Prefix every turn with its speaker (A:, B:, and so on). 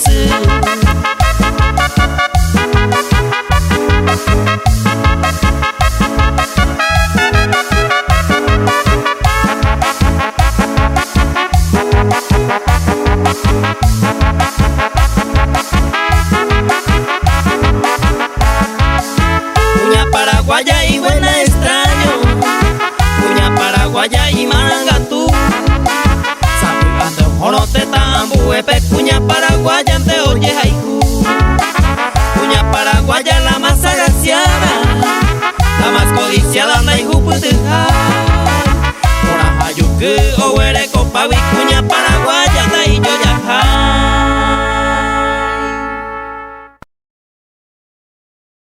A: conoce. Cuña paraguaya y buena extraño, cuña paraguaya y marangatú. Sabucando jorote tambu, epe cuña paraguaya ante oye haiku. Cuña paraguaya la más agraciada, la más codiciada naihu putuja. Ora hayuku o ere copawi cuña paraguaya.